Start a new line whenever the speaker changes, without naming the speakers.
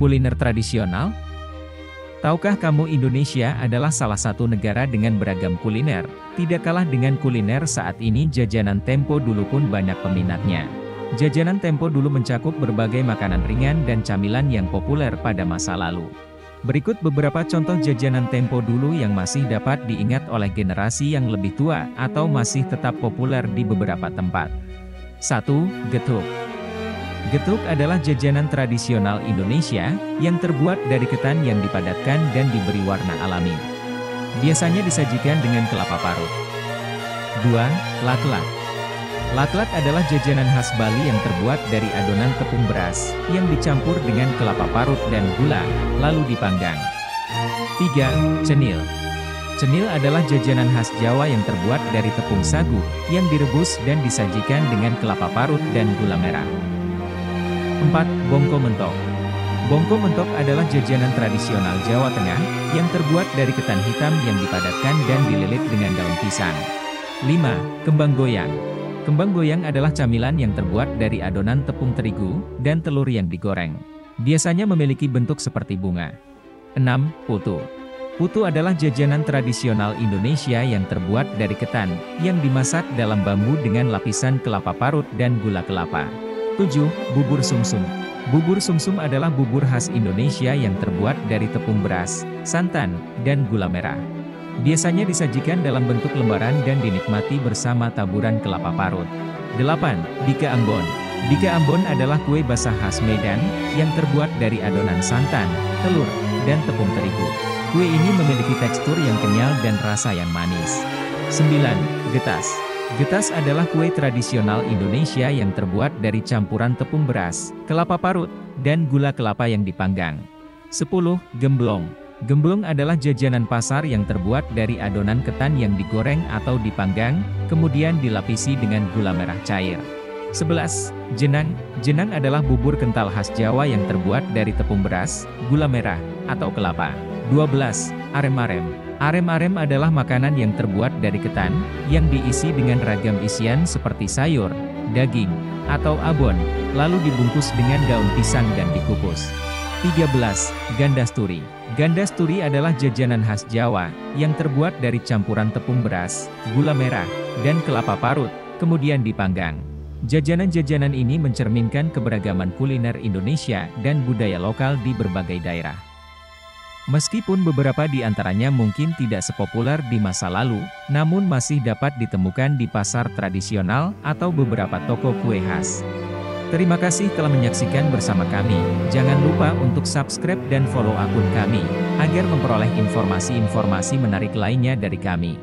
Kuliner tradisional? Tahukah kamu Indonesia adalah salah satu negara dengan beragam kuliner? Tidak kalah dengan kuliner saat ini, jajanan tempo dulu pun banyak peminatnya. Jajanan tempo dulu mencakup berbagai makanan ringan dan camilan yang populer pada masa lalu. Berikut beberapa contoh jajanan tempo dulu yang masih dapat diingat oleh generasi yang lebih tua atau masih tetap populer di beberapa tempat. 1. Getuk. Getuk adalah jajanan tradisional Indonesia yang terbuat dari ketan yang dipadatkan dan diberi warna alami. Biasanya disajikan dengan kelapa parut. 2. Laklak. Laklak adalah jajanan khas Bali yang terbuat dari adonan tepung beras yang dicampur dengan kelapa parut dan gula, lalu dipanggang. 3. Cenil. Cenil adalah jajanan khas Jawa yang terbuat dari tepung sagu yang direbus dan disajikan dengan kelapa parut dan gula merah. 4. Bongko mentok. Bongko mentok adalah jajanan tradisional Jawa Tengah yang terbuat dari ketan hitam yang dipadatkan dan dililit dengan daun pisang. 5. Kembang goyang. Kembang goyang adalah camilan yang terbuat dari adonan tepung terigu dan telur yang digoreng. Biasanya memiliki bentuk seperti bunga. 6. Putu. Putu adalah jajanan tradisional Indonesia yang terbuat dari ketan yang dimasak dalam bambu dengan lapisan kelapa parut dan gula kelapa. 7. Bubur sumsum. Bubur sumsum adalah bubur khas Indonesia yang terbuat dari tepung beras, santan, dan gula merah. Biasanya disajikan dalam bentuk lembaran dan dinikmati bersama taburan kelapa parut. 8. Bika Ambon. Bika Ambon adalah kue basah khas Medan yang terbuat dari adonan santan, telur, dan tepung terigu. Kue ini memiliki tekstur yang kenyal dan rasa yang manis. 9. Getas. Getas adalah kue tradisional Indonesia yang terbuat dari campuran tepung beras, kelapa parut, dan gula kelapa yang dipanggang. 10. Gemblong. Gemblong adalah jajanan pasar yang terbuat dari adonan ketan yang digoreng atau dipanggang, kemudian dilapisi dengan gula merah cair. 11. Jenang. Jenang adalah bubur kental khas Jawa yang terbuat dari tepung beras, gula merah, atau kelapa. 12. Arem-arem. Arem-arem adalah makanan yang terbuat dari ketan, yang diisi dengan ragam isian seperti sayur, daging, atau abon, lalu dibungkus dengan daun pisang dan dikukus. 13. Gandasturi. Gandasturi adalah jajanan khas Jawa, yang terbuat dari campuran tepung beras, gula merah, dan kelapa parut, kemudian dipanggang. Jajanan-jajanan ini mencerminkan keberagaman kuliner Indonesia dan budaya lokal di berbagai daerah. Meskipun beberapa di antaranya mungkin tidak sepopuler di masa lalu, namun masih dapat ditemukan di pasar tradisional atau beberapa toko kue khas. Terima kasih telah menyaksikan bersama kami. Jangan lupa untuk subscribe dan follow akun kami, agar memperoleh informasi-informasi menarik lainnya dari kami.